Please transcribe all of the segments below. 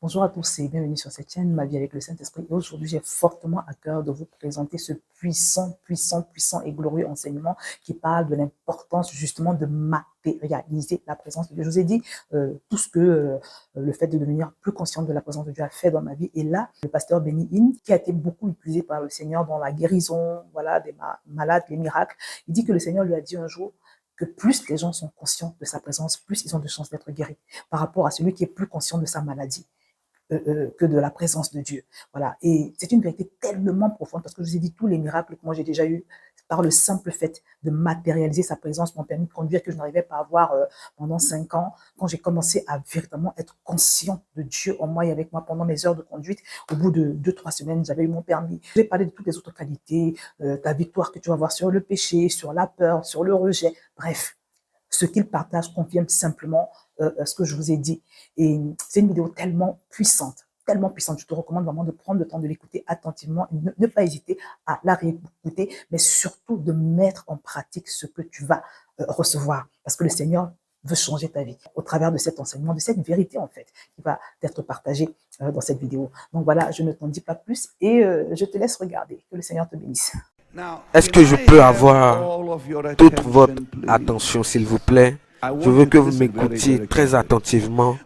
Bonjour à tous et bienvenue sur cette chaîne Ma vie avec le Saint-Esprit. Et aujourd'hui, j'ai fortement à cœur de vous présenter ce puissant et glorieux enseignement qui parle de l'importance justement de matérialiser la présence de Dieu. Je vous ai dit tout ce que le fait de devenir plus conscient de la présence de Dieu a fait dans ma vie. Et là, le pasteur Benny Hinn, qui a été beaucoup utilisé par le Seigneur dans la guérison, voilà, des malades, les miracles, il dit que le Seigneur lui a dit un jour que plus les gens sont conscients de sa présence, plus ils ont de chances d'être guéris par rapport à celui qui est plus conscient de sa maladie. Que de la présence de Dieu. Voilà. Et c'est une vérité tellement profonde parce que je vous ai dit, tous les miracles que moi j'ai déjà eu par le simple fait de matérialiser sa présence m'ont permis de conduire que je n'arrivais pas à avoir pendant 5 ans. Quand j'ai commencé à véritablement être conscient de Dieu en moi et avec moi pendant mes heures de conduite, au bout de 2-3 semaines, j'avais eu mon permis. Je vais parler de toutes les autres qualités, ta victoire que tu vas avoir sur le péché, sur la peur, sur le rejet, bref. Ce qu'il partage confirme simplement ce que je vous ai dit. Et c'est une vidéo tellement puissante. Je te recommande vraiment de prendre le temps de l'écouter attentivement, ne pas hésiter à la réécouter, mais surtout de mettre en pratique ce que tu vas recevoir. Parce que le Seigneur veut changer ta vie au travers de cet enseignement, de cette vérité en fait, qui va être partagée dans cette vidéo. Donc voilà, je ne t'en dis pas plus et je te laisse regarder. Que le Seigneur te bénisse. Est-ce que je peux avoir toute votre attention, s'il vous plaît? Je veux que vous m'écoutiez très attentivement.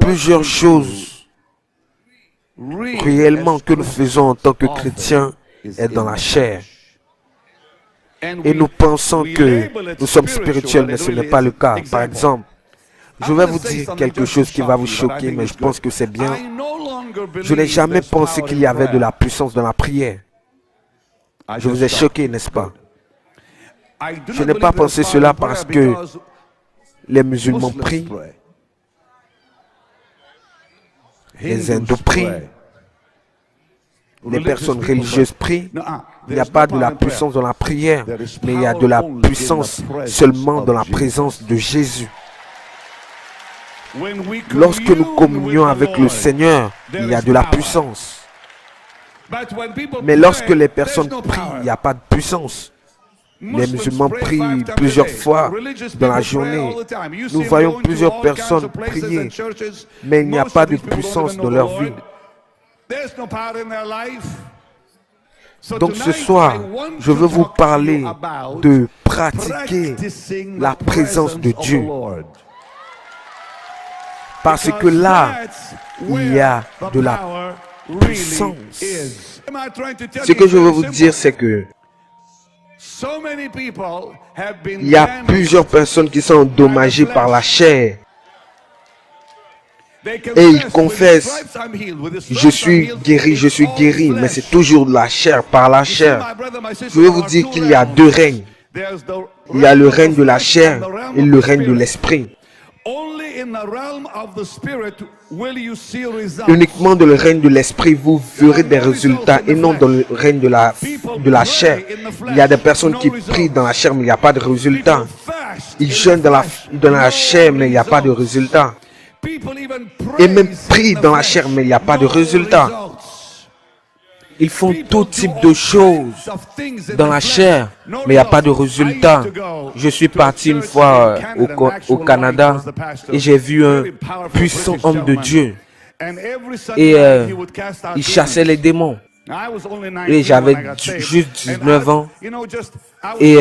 Plusieurs choses réellement que nous faisons en tant que chrétiens est dans la chair. Et nous pensons que nous sommes spirituels, mais ce n'est pas le cas. Par exemple, je vais vous dire quelque chose qui va vous choquer, mais je pense que c'est bien. Je n'ai jamais pensé qu'il y avait de la puissance dans la prière. Je vous ai choqué, n'est-ce pas? Je n'ai pas pensé cela parce que les musulmans prient, les hindous prient, les personnes religieuses prient. Il n'y a pas de la puissance dans la prière, mais il y a de la puissance seulement dans la présence de Jésus. Lorsque nous communions avec le Seigneur, il y a de la puissance. Mais lorsque les personnes prient, il n'y a pas de puissance. Les musulmans prient plusieurs fois dans la journée. Nous voyons plusieurs personnes prier, mais il n'y a pas de puissance dans leur vie. Donc ce soir, je veux vous parler de pratiquer la présence de Dieu. Parce que là, il y a de la puissance. Ce que je veux vous dire, c'est que il y a plusieurs personnes qui sont endommagées par la chair. Et ils confessent, je suis guéri, mais c'est toujours la chair, par la chair. Je veux vous dire qu'il y a deux règnes. Il y a le règne de la chair et le règne de l'esprit. Uniquement dans le règne de l'esprit, vous verrez des résultats et non dans le règne de la chair. Il y a des personnes qui prient dans la chair, mais il n'y a pas de résultat. Ils jeûnent dans la chair, mais il n'y a pas de résultat. Et même prient dans la chair, mais il n'y a pas de résultat. Ils font tout type de choses dans la chair, mais il n'y a pas de résultat. Je suis parti une fois au Canada et j'ai vu un puissant homme de Dieu. Et il chassait les démons. Et j'avais juste 19 ans. Et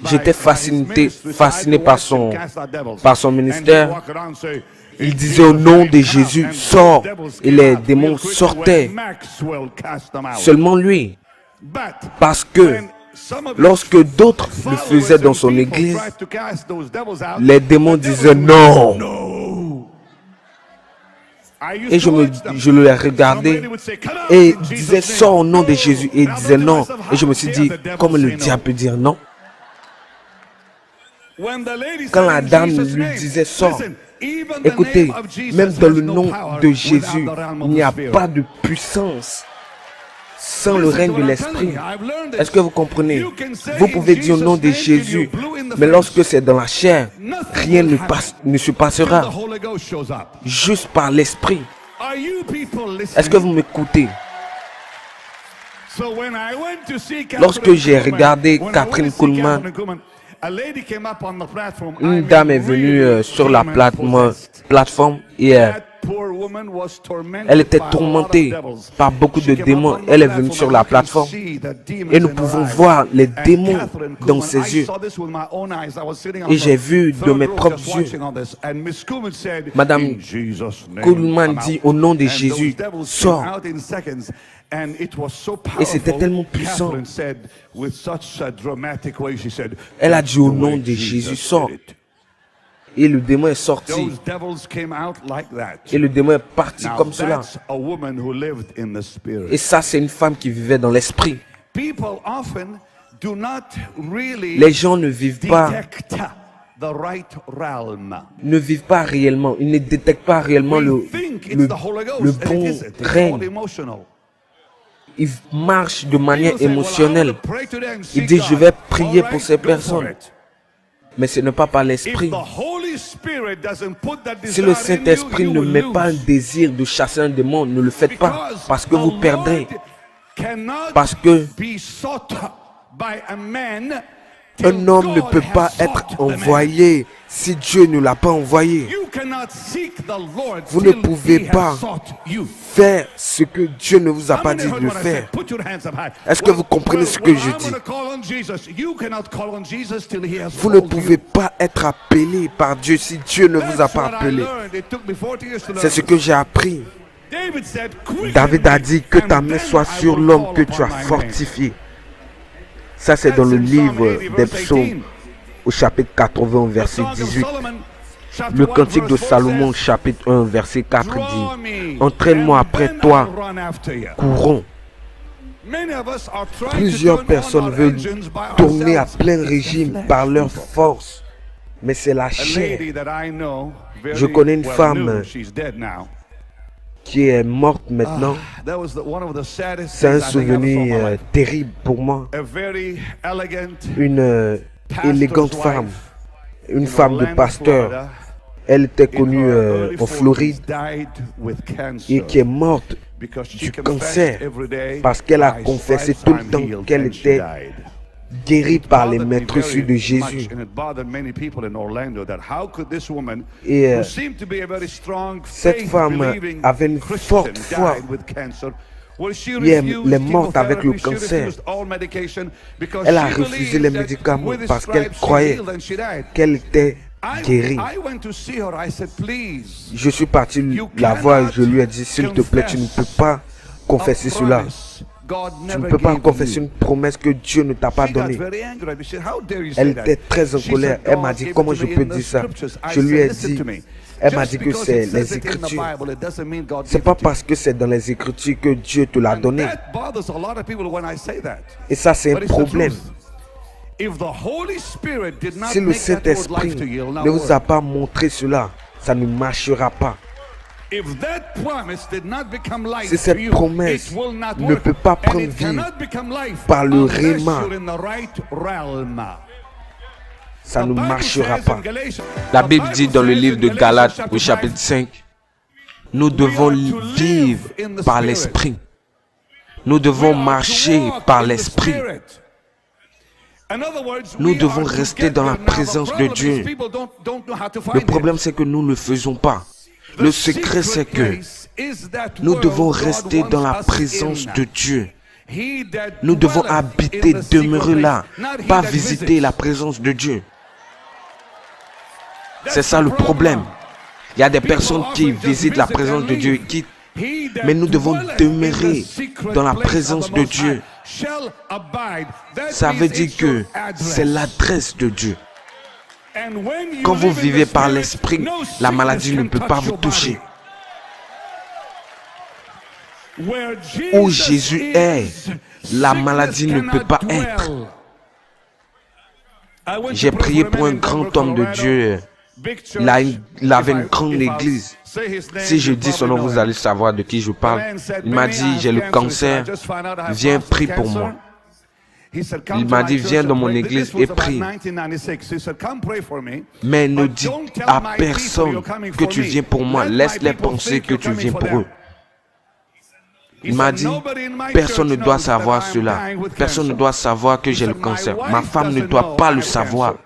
j'étais fasciné par son ministère. Il disait au nom de Jésus, sors. Et les démons sortaient. Seulement lui. Parce que lorsque d'autres le faisaient dans son église, les démons disaient non. Et je le regardais et il disait sors au nom de Jésus. Et il disait non. Et je me suis dit, comment le diable peut dire non? Quand la dame lui disait sors, écoutez, même dans le nom de Jésus, il n'y a pas de puissance sans le règne de l'esprit. Est-ce que vous comprenez? Vous pouvez dire au nom de Jésus, mais lorsque c'est dans la chair, rien ne se passera. Juste par l'esprit. Est-ce que vous m'écoutez? Lorsque j'ai regardé Kathryn Kuhlman, une dame est venue sur la plateforme et Elle était tourmentée par beaucoup de démons. Elle est venue sur la plateforme et nous pouvons voir les démons dans ses yeux. Et j'ai vu de mes propres yeux. Madame Kuhlman dit au nom de Jésus, sors. Et c'était tellement puissant. Elle a dit au nom de Jésus, sors. Et le démon est sorti. Et le démon est parti comme cela. Et ça, c'est une femme qui vivait dans l'esprit. Les gens ne vivent pas réellement. Ils ne détectent pas réellement le bon règne. Ils marchent de manière émotionnelle. Ils disent, je vais prier pour ces personnes. Mais ce n'est pas par l'esprit. Si le Saint-Esprit ne met pas un désir de chasser un démon, ne le faites pas, parce que vous perdrez. Parce que un homme ne peut pas être envoyé si Dieu ne l'a pas envoyé. Vous ne pouvez pas faire ce que Dieu ne vous a pas dit de faire. Est-ce que vous comprenez ce que je dis? Vous ne pouvez pas être appelé par Dieu si Dieu ne vous a pas appelé. C'est ce que j'ai appris. David a dit que ta main soit sur l'homme que tu as fortifié. Ça, c'est dans le livre des psaumes, au chapitre 80, verset 18. Le cantique de Salomon, chapitre 1, verset 4 dit, entraîne-moi après toi, courons. Plusieurs personnes veulent tourner à plein régime par leur force, mais c'est la chair. Je connais une femme qui est morte maintenant. C'est un souvenir terrible pour moi. Une élégante femme, une femme de pasteur. Elle était connue en Floride et qui est morte du cancer parce qu'elle a confessé tout le temps qu'elle était guérie par les maîtresses de Jésus. Et cette femme avait une forte foi. Et elle est morte avec le cancer. Elle a refusé les médicaments parce qu'elle croyait qu'elle était guérie. Je suis parti la voir et je lui ai dit, s'il te plaît, tu ne peux pas confesser cela. Tu ne peux pas confesser une promesse que Dieu ne t'a pas donnée. Elle était très en colère. Elle m'a dit, comment je peux dire ça? Je lui ai dit, elle m'a dit que c'est les Écritures. C'est pas parce que c'est dans les Écritures que Dieu te l'a donné. Et ça, c'est un problème. Si le Saint-Esprit ne vous a pas montré cela, ça ne marchera pas. Si cette promesse ne peut pas prendre vie par le réma, ça ne marchera pas. La Bible dit dans le livre de Galates au chapitre 5, nous devons vivre par l'Esprit. Nous devons marcher par l'Esprit. Nous devons rester dans la présence de Dieu. Le problème, c'est que nous ne le faisons pas. Le secret, c'est que nous devons rester dans la présence de Dieu. Nous devons habiter, demeurer là, pas visiter la présence de Dieu. C'est ça le problème. Il y a des personnes qui visitent la présence de Dieu et quittent. Mais nous devons demeurer dans la présence de Dieu. Ça veut dire que c'est l'adresse de Dieu. Quand vous vivez par l'Esprit, la maladie ne peut pas vous toucher. Où Jésus est, la maladie ne peut pas être. J'ai prié pour un grand homme de Dieu. Il avait une grande église. Si je dis son nom, vous allez savoir de qui je parle. Il m'a dit, j'ai le cancer, viens prier pour moi. Il m'a dit, viens dans mon église et prie. Mais ne dis à personne que tu viens pour moi. Laisse-les penser que tu viens pour eux. Il m'a dit, personne ne doit savoir cela. Personne ne doit savoir que j'ai le cancer. Ma femme ne doit pas le savoir.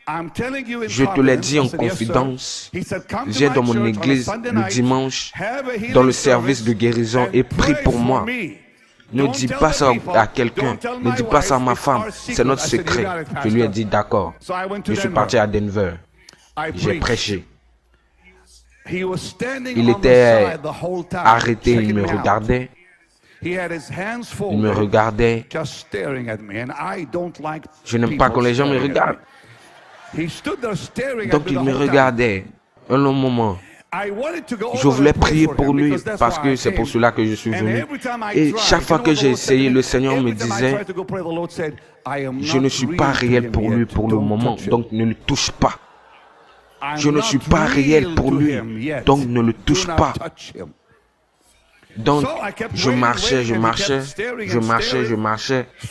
Je te l'ai dit en confidence. Viens dans mon église le dimanche, dans le service de guérison et prie pour moi. Ne dis pas ça à quelqu'un. Ne dis pas ça à ma femme. C'est notre secret. Je lui ai dit d'accord. Je suis parti à Denver. J'ai prêché. Il était arrêté, il me regardait. Il me regardait. Je n'aime pas quand les gens me regardent. Donc il me regardait un long moment. Je voulais prier pour lui parce que c'est pour cela que je suis venu. Et chaque fois que j'ai essayé, le Seigneur me disait, je ne suis pas réel pour lui pour le moment, donc ne le touche pas. Je ne suis pas réel pour lui, donc ne le touche pas. Donc, je marchais,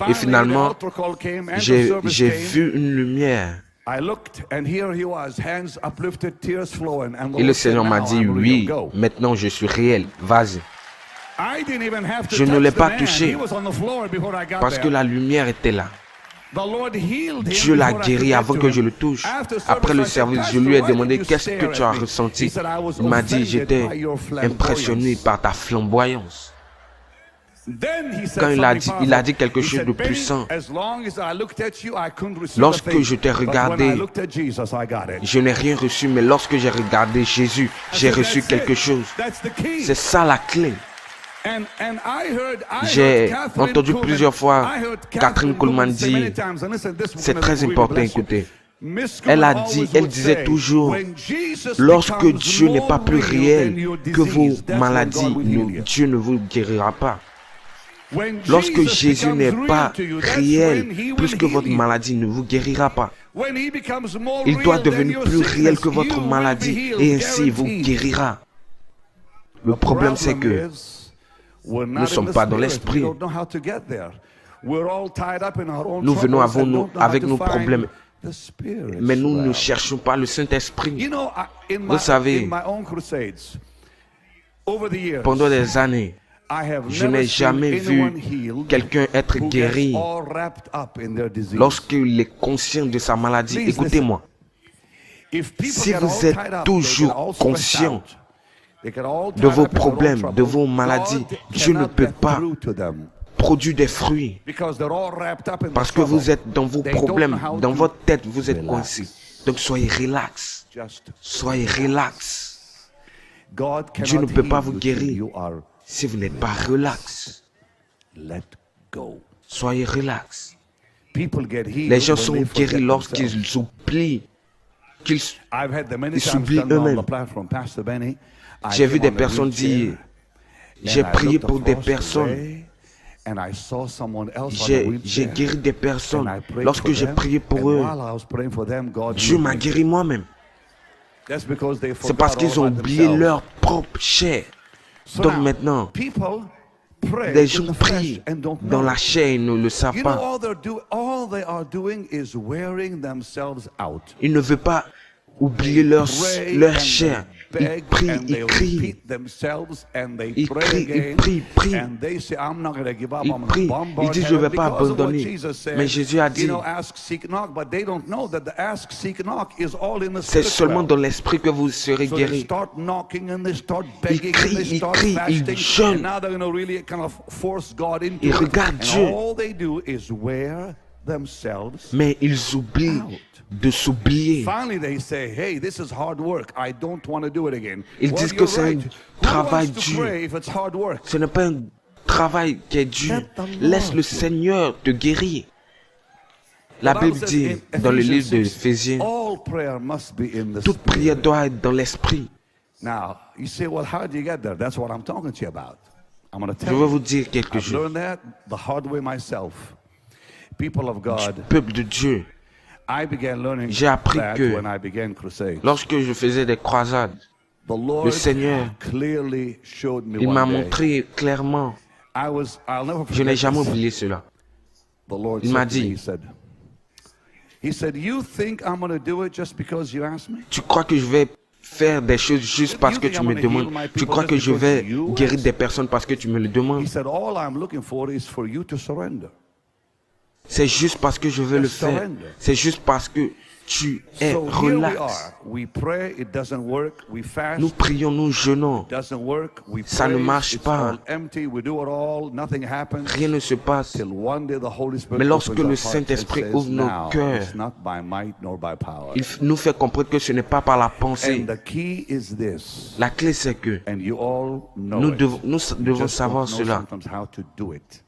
et finalement, j'ai vu une lumière. Et le Seigneur m'a dit, oui, maintenant je suis réel, vas-y. Je ne l'ai pas touché parce que la lumière était là. Dieu l'a guéri avant que je le touche. Après le service, je lui ai demandé qu'est-ce que tu as ressenti. Il m'a dit, j'étais impressionné par ta flamboyance. Quand il a dit quelque chose de puissant. Lorsque je t'ai regardé, je n'ai rien reçu, mais lorsque j'ai regardé Jésus, j'ai reçu quelque chose. C'est ça la clé. J'ai entendu plusieurs fois Catherine Coleman dire, c'est très important, écoutez. Elle disait toujours, lorsque Dieu n'est pas plus réel que vos maladies, Dieu ne vous guérira pas. Lorsque Jésus n'est pas réel, plus que votre maladie ne vous guérira pas. Il doit devenir plus réel que votre maladie et ainsi il vous guérira. Le problème c'est que nous ne sommes pas dans l'esprit. Nous venons avec nos problèmes, mais nous ne cherchons pas le Saint-Esprit. Vous savez, pendant des années, je n'ai jamais vu quelqu'un être guéri lorsqu'il est conscient de sa maladie. Écoutez-moi, si vous êtes toujours conscient de vos problèmes, de vos maladies, Dieu ne peut pas produire des fruits parce que vous êtes dans vos problèmes, dans votre tête, vous êtes coincé. Donc soyez relax, soyez relax. Dieu ne peut pas vous guérir si vous n'êtes pas relax. Soyez relax. Les gens sont guéris lorsqu'ils oublient, qu'ils s'oublient eux-mêmes. J'ai vu des personnes dire, j'ai prié pour des personnes, j'ai guéri des personnes. Lorsque j'ai prié pour eux, Dieu m'a guéri moi-même. C'est parce qu'ils ont oublié leur propre chair. Donc maintenant, les gens prient dans la chair et ne le savent pas. Ils ne veulent pas oublier leur chair. Ils prient, ils crient. Ils crient, ils prient, ils prient. Ils disent, je ne vais pas abandonner. Mais Jésus a dit, c'est seulement dans l'esprit que vous serez guéris. Ils crient, ils jeûnent. Ils regardent Dieu. Mais ils oublient de s'oublier. Ils disent que c'est un travail dur. Ce n'est pas un travail qui est dur. Laisse le Seigneur te guérir. La Bible dit dans le livre d'Éphésiens, toute prière doit être dans l'esprit. Je vais vous dire quelque chose. Du peuple de Dieu, j'ai appris que lorsque je faisais des croisades, le Seigneur, il m'a montré clairement. Je n'ai jamais oublié cela. Il m'a dit, tu crois que je vais faire des choses juste parce que tu me demandes? Tu crois que je vais guérir des personnes parce que tu me le demandes? C'est juste parce que je veux le faire. C'est juste parce que tu es So here we relax. are. We pray, it doesn't work. We fast, Nous prions, nous jeûnons. it doesn't work. We Ça ne praise, marche it's pas. all empty. We do it all. Nothing happens. Rien ne se passe. Till one day the Holy Spirit Mais lorsque opens le our hearts and Saint-Esprit says, ouvre nos now, cœurs, it's not by might nor by power. Il nous fait comprendre que ce n'est pas par la pensée. And the key is this. La clé, c'est que And you all know nous it. devons You savoir just don't know cela. sometimes how to do it.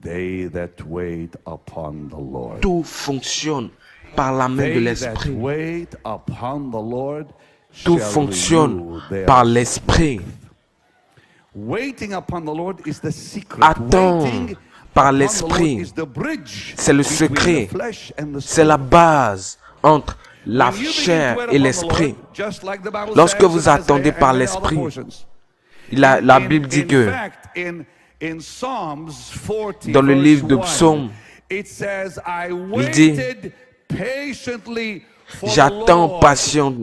They that wait upon the Lord. Tout fonctionne par la main de They that l'Esprit. wait upon the Lord Tout shall fonctionne renew their par l'Esprit. Waiting upon the Lord is the secret. Attendre Waiting par upon the l'Esprit, Lord is the bridge c'est le between secret. the flesh and the C'est la spirit. base entre la When you begin to chair wait et upon the l'Esprit. Lord, just like the Bible Lorsque says vous in attendez Isaiah par and many other l'Esprit, portions. la Bible dit In que fact, in Psalms 40, dans le verse livre de 1, Psaumes, it says, I il dit, waited patiently for the j'attends Lord,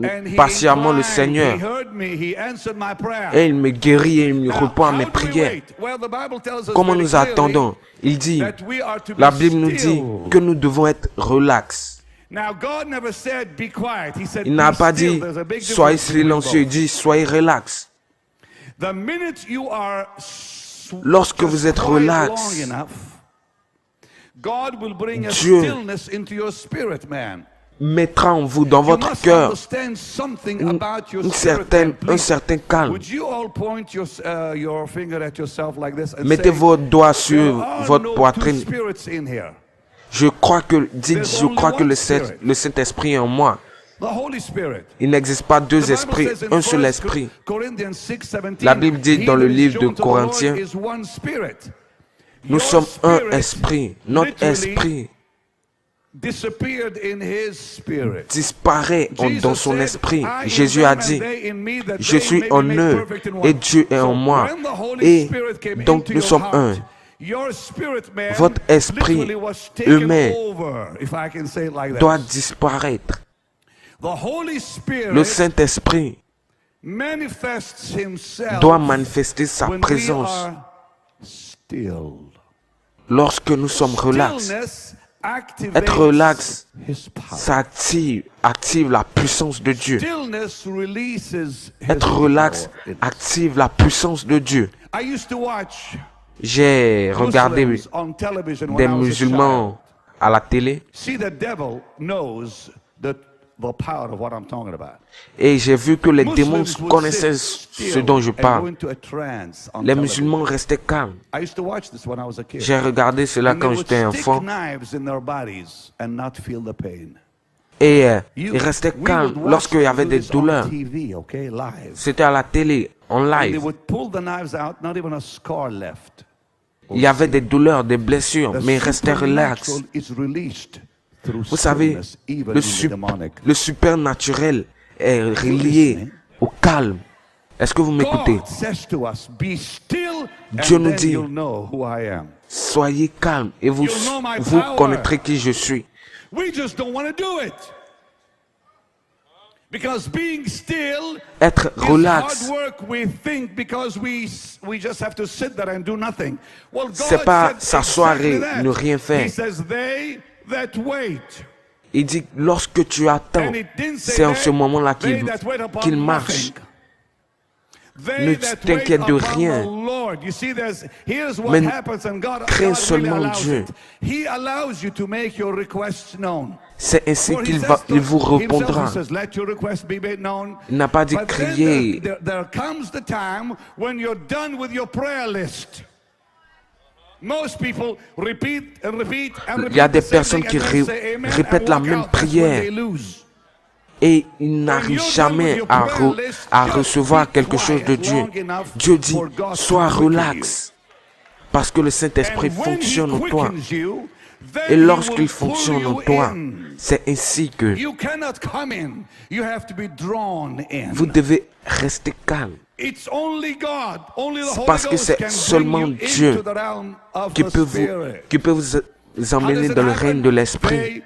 and he patiemment le inclined, Seigneur. he heard me, he answered my prayer. et il me guérit et il me Now, répond à how mes do we prières. wait? Well, the Bible tells us Comment very nous clearly attendons? Il dit, that we are to be la Bible nous dit still. que nous devons être relax. Now, God never said be quiet. He said Il n'a be pas still. dit, There's a big soyez difference between silencieux, il both. dit, soyez relax. The minute you are Lorsque just vous êtes quiet relax, long enough, God will bring a Dieu stillness into your spirit, man. mettra en vous, dans You votre must cœur, understand something about your un spirit, man. un Please, certain calme. would you all point your finger at yourself like this and Mettez say, vos doigts there sur are votre no two poitrine. spirits in here. Je crois que, dites, There's je only crois que one le spirit. Saint-Esprit est en moi. The Holy Spirit. Il n'existe pas The deux Bible esprits, says in un seul 1 esprit. Corinthians 6:17, La Bible dit he dans le that is livre de joined to the Lord Corinthiens, is one spirit. Nous Your sommes un spirit esprit. Notre literally esprit disappeared in his spirit. disparaît dans son said, esprit. I in Jésus a them and dit, they in me, that je they suis may be en made eux perfect in one. et Dieu est en So moi. when the Holy Et Spirit came donc into nous your sommes heart, un. your spirit, man, Votre esprit literally was taken humain over, if I can say it like doit that. disparaître. The Holy Spirit Le Saint-Esprit manifests himself doit manifester sa when we présence are still. lorsque nous sommes relax. Stillness activates Être relax, his power. ça active la puissance de Dieu. Stillness releases his Être relax power. active la puissance de Dieu. I used to watch J'ai regardé Muslims on television when des I was a musulmans à la télé child. See, the devil knows the power of what I'm talking about. et j'ai vu que les démons Muslims would connaissaient sit ce still dont je and go parle. into a trance on Les television. musulmans restaient calmes. I used to watch this when I was a kid. J'ai regardé cela And they quand would j'étais stick enfant knives in their bodies and not feel the pain. et You- ils restaient we calmes would watch lorsqu'il y avait them do des this on douleurs. TV, okay, live. C'était à la télé, en And they live. would pull the knives out, not even a scar left. Il y avait des douleurs, des blessures, The mais ils restaient relax. supernatural is released through Vous savez, stillness, even le, in the demonic. le supernaturel est relié au calme. Est-ce que vous m'écoutez? God says to us, be still, Dieu and nous then dit, you'll know who I am. Soyez calme et vous You'll know my vous power. connaîtrez qui je suis. We just don't want to do it. Because being still Être is relax, hard work, we think, because we just have to sit there and do nothing. Well, God c'est pas said s'asseoir exactly et that. ne rien faire. He says, they that wait. il dit lorsque tu attends, And it didn't say c'est en they- ce moment-là they that wait upon qu'il marche. nothing. They Ne that t'inquiète wait de upon rien. the Lord. You see, here's what Mais happens, and God crains really seulement allows Dieu. it. He allows you to make your requests known. C'est ainsi For he qu'il says il to vous himself, répondra. he says, let your request be made known. Il n'a pas dit But then crier. there comes the time when you're done with your prayer list. Most people repeat and repeat and repeat Il y a des the same personnes thing qui and then say amen répètent and la walk même out. That's when prière. they lose. Et il n'arrive jamais à recevoir quelque chose de Dieu. Dieu dit, sois relax, parce que le Saint-Esprit fonctionne en toi. Et lorsqu'il fonctionne en toi, c'est ainsi que vous devez rester calme. C'est parce que c'est seulement Dieu qui peut vous emmener dans le règne de l'Esprit.